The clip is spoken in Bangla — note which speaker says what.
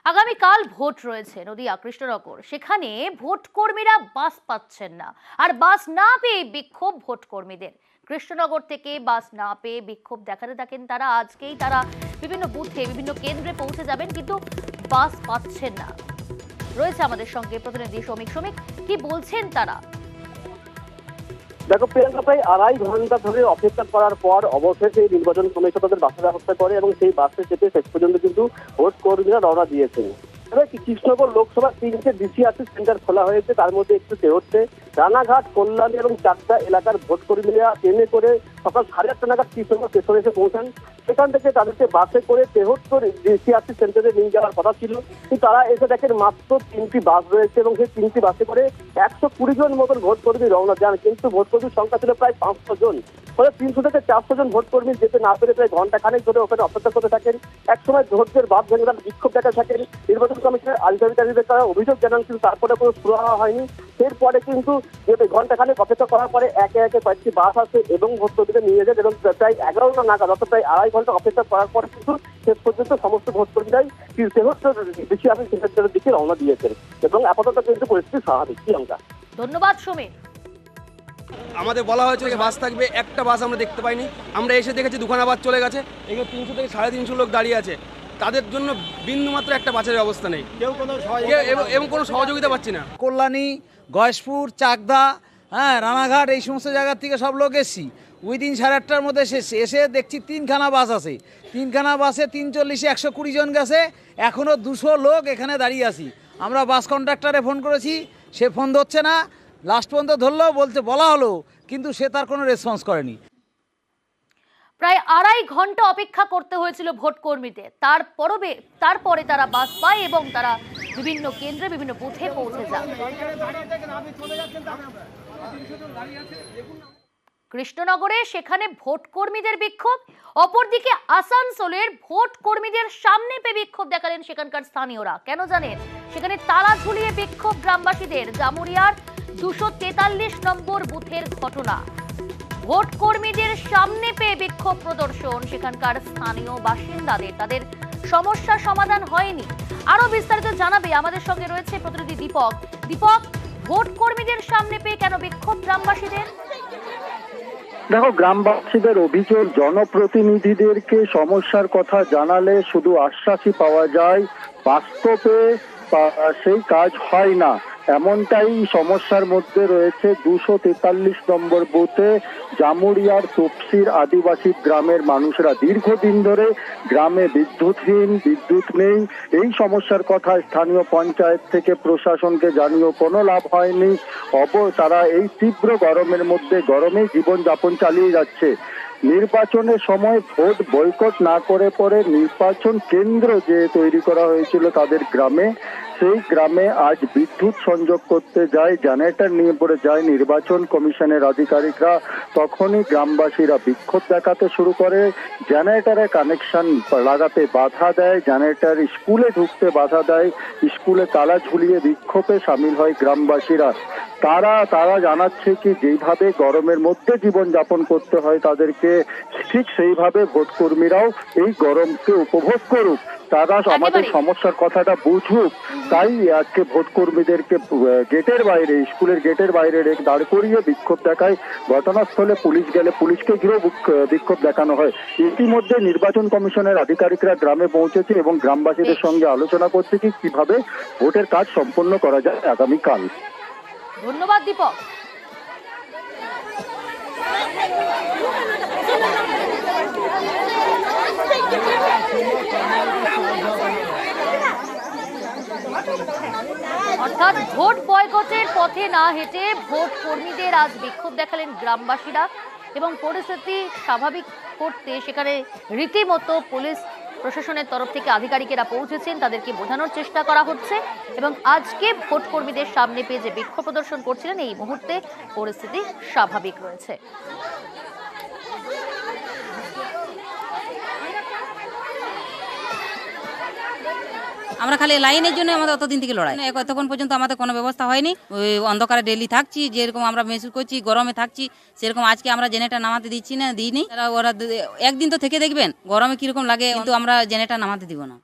Speaker 1: আগামীকাল ভোট রয়েছে নদিয়া কৃষ্ণনগর। সেখানে ভোট কর্মীরা বাস পাচ্ছেন না, আর বাস না পেয়ে বিক্ষোভ ভোট কর্মীদের। কৃষ্ণনগর থেকে বাস না পেয়ে বিক্ষোভ দেখাতে থাকেন তারা। আজকেই তারা বিভিন্ন বুথে বিভিন্ন কেন্দ্রে পৌঁছে যাবেন, কিন্তু বাস পাচ্ছেন না। রয়েছে আমাদের সঙ্গে প্রতিনিধি শ্রমিক। কি বলছেন তারা?
Speaker 2: দেখো প্রিয়াঙ্কা, প্রায় 2.5 ঘন্টা ধরে অপেক্ষা করার পর অবশেষে নির্বাচন কমিশন তাদের বাসের ব্যবস্থা করে এবং সেই বাসে চেপে শেষ পর্যন্ত কিন্তু ভোট কর্মীরা রওনা দিয়েছেন। কৃষ্ণনগর লোকসভা 3টে ডিসিআরসি সেন্টার খোলা হয়েছে, তার মধ্যে একটু হচ্ছে রানাঘাট, কল্যাণী এবং চাকদা এলাকার ভোট কর্মীরা ট্রেনে করে সকাল 8:30 নাগাদ কৃষ্ণনগর স্টেশনে এসে পৌঁছান। সেখান থেকে তাদেরকে বাসে করে তেহট্টর ডিসিআরসি সেন্টারে নিয়ে যাওয়ার কথা ছিল, কিন্তু তারা এসে দেখেন মাত্র 3টি বাস রয়েছে এবং সেই 3টি বাসে করে 120 জন মতন ভোট কর্মী রওনা যান, কিন্তু ভোট কর্মীর সংখ্যা ছিল প্রায় 500 জন। ফলে 300 থেকে 400 জন ভোট কর্মী যেতে না পেরে প্রায় ঘন্টা খানেক ধরে ওখানে অপেক্ষা করতে থাকেন। একসময় ভোটের বাদ ভেঙে তারা বিক্ষোভ দেখা থাকেন। নির্বাচন কমিশনের আধিকারিকদের তারা অভিযোগ জানান, কিন্তু তারপরে কোনো সুরাহা হয়নি। এরপরে কিন্তু ঘন্টা খানেক অপেক্ষা করার পরে একে একে কয়েকটি বাস আসে এবং ভোট কর্মীদের নিয়ে যায় এবং প্রায় 11টা নাগাদ, অর্থাৎ প্রায় 2.5 ঘন্টা অপেক্ষা করার পরে কিন্তু শেষ পর্যন্ত সমস্ত ভোট কর্মীরাই বেশি আপনি সেন্টারের দিকে রওনা দিয়েছেন এবং আপাতত কিন্তু পরিস্থিতি স্বাভাবিক। প্রিয়াঙ্কা,
Speaker 1: ধন্যবাদ সমীর।
Speaker 3: আমাদের বলা হয়েছে যে বাস থাকবে, একটা বাস আমরা দেখতে পাইনি। আমরা এসে দেখেছি দুখানা বাস চলে গেছে। এখানে 300 থেকে 350 লোক দাঁড়িয়ে আছে, তাদের জন্য বিন্দুমাত্র একটা বাসের ব্যবস্থা নেই এবং কোনো সহযোগিতা পাচ্ছি না।
Speaker 4: কল্যাণী, গয়েশপুর, চাকদা, রানাঘাট এই সমস্ত জায়গার থেকে সব লোক এসছি। উইদিন 8:30টার মধ্যে এসে দেখছি 3খানা বাস আছে। 3খানা বাসে 340-এ 120 জন গেছে, এখনও 200 লোক এখানে দাঁড়িয়ে আছি। আমরা বাস কন্ডাক্টরে ফোন করেছি, সে ফোন ধরছে না। লাস্ট পর্যন্ত ধরলো, বলা হলো, কিন্তু সে তার কোনো রেসপন্স করেনি।
Speaker 1: প্রায় 2.5 ঘন্টা অপেক্ষা করতে হয়েছিল ভোট কর্মীদের। তারপরে তারা বাস পায় এবং তারা বিভিন্ন কেন্দ্রে বিভিন্ন বুথে পৌঁছে যান। কৃষ্ণনগরে সেখানে ভোট কর্মীদের বিক্ষোভ, অপরদিকে আসানসোলের ভোট কর্মীদের সামনে পেয়ে বিক্ষোভ দেখালেন সেখানকার স্থানীয়রা। কেন জানেন? সেখানে তালা ঝুলিয়ে বিক্ষোভ গ্রামবাসীদের। জামুরিয়ার 243 নম্বর বুথের ঘটনা। ভোট কর্মীদের সামনে পেয়ে বিক্ষোভ প্রদর্শন সেখানকার স্থানীয় বাসিন্দাদের। তাদের সমস্যা সমাধান হয়নি। আরো বিস্তারিত জানাবে আমাদের সঙ্গে রয়েছে প্রতিনিধি দীপক। ভোট কর্মীদের সামনে পেয়ে কেন বিক্ষোভ গ্রামবাসীদের?
Speaker 5: দেখো, গ্রামবাসীদের অভিযোগ, জনপ্রতিনিধিদেরকে সমস্যার কথা জানালে শুধু আশ্বাসই পাওয়া যায়, বাস্তবে সেই কাজ হয় না। এমনটাই সমস্যার মধ্যে রয়েছে 243 নম্বর বুথে জামুরিয়ার তফসির আদিবাসী গ্রামের মানুষরা। দীর্ঘদিন ধরে গ্রামে বিদ্যুৎহীন, বিদ্যুৎ নেই। এই সমস্যার কথা স্থানীয় পঞ্চায়েত থেকে প্রশাসনকে জানিয়েও কোনো লাভ হয়নি। তারা এই তীব্র গরমের মধ্যে গরমেই জীবনযাপন চালিয়ে যাচ্ছে। নির্বাচনের সময় ভোট বয়কট না করে পরে নির্বাচন কেন্দ্র যে তৈরি করা হয়েছিল তাদের গ্রামে, সেই গ্রামে আজ বিদ্যুৎ সংযোগ করতে যায়, জেনারেটর নিয়ে পড়ে যায় নির্বাচন কমিশনের আধিকারিকরা। তখনই গ্রামবাসীরা বিক্ষোভ দেখাতে শুরু করে, জেনারেটরে কানেকশন লাগাতে বাধা দেয়, জেনারেটর স্কুলে ঢুকতে বাধা দেয়, স্কুলে তালা ঝুলিয়ে বিক্ষোভে সামিল হয় গ্রামবাসীরা। তারা জানাচ্ছে কি যেইভাবে গরমের মধ্যে জীবনযাপন করতে হয় তাদেরকে, ঠিক সেইভাবে ভোট কর্মীরাও এই গরমকে উপভোগ করুক, তারা আমাদের সমস্যার কথাটা বুঝুক। তাই আজকে ভোট কর্মীদেরকে গেটের বাইরে, স্কুলের গেটের বাইরে দাঁড় করিয়ে বিক্ষোভ দেখায়। ঘটনাস্থলে পুলিশ গেলে পুলিশকে ঘিরেও বিক্ষোভ দেখানো হয়। ইতিমধ্যে নির্বাচন কমিশনের আধিকারিকরা গ্রামে পৌঁছেছে এবং গ্রামবাসীদের সঙ্গে আলোচনা করছে কি কিভাবে ভোটের কাজ সম্পন্ন করা যায় আগামীকাল।
Speaker 1: ধন্যবাদ দীপক। অর্থাৎ ভোট বয়কটের পথে না হেঁটে ভোট কর্মীদের আজ বিক্ষোভ দেখালেন গ্রামবাসীরা এবং পরিস্থিতি স্বাভাবিক করতে সেখানে রীতিমতো পুলিশ প্রশাসনের তরফ থেকে আধিকারিকেরা পৌঁছেছেন, তাদেরকে বোঝানোর চেষ্টা করা হচ্ছে এবং আজকে ভোট কর্মীদের সামনে পেয়ে যে বিক্ষোভ প্রদর্শন করছিলেন, এই মুহূর্তে পরিস্থিতি স্বাভাবিক রয়েছে।
Speaker 6: আমরা খালি লাইনের জন্য আমাদের অতদিন থেকে লড়াই, এতক্ষণ পর্যন্ত আমাদের কোনো ব্যবস্থা হয়নি। ওই অন্ধকারে ডেলি থাকছি, যেরকম আমরা মেহসুস করছি গরমে থাকছি, সেরকম আজকে আমরা জেনারেটর নামাতে দিচ্ছি না, দিইনি। ওরা একদিন তো থেকে দেখবেন গরমে কিরকম লাগে, কিন্তু আমরা জেনারেটর নামাতে দিব না।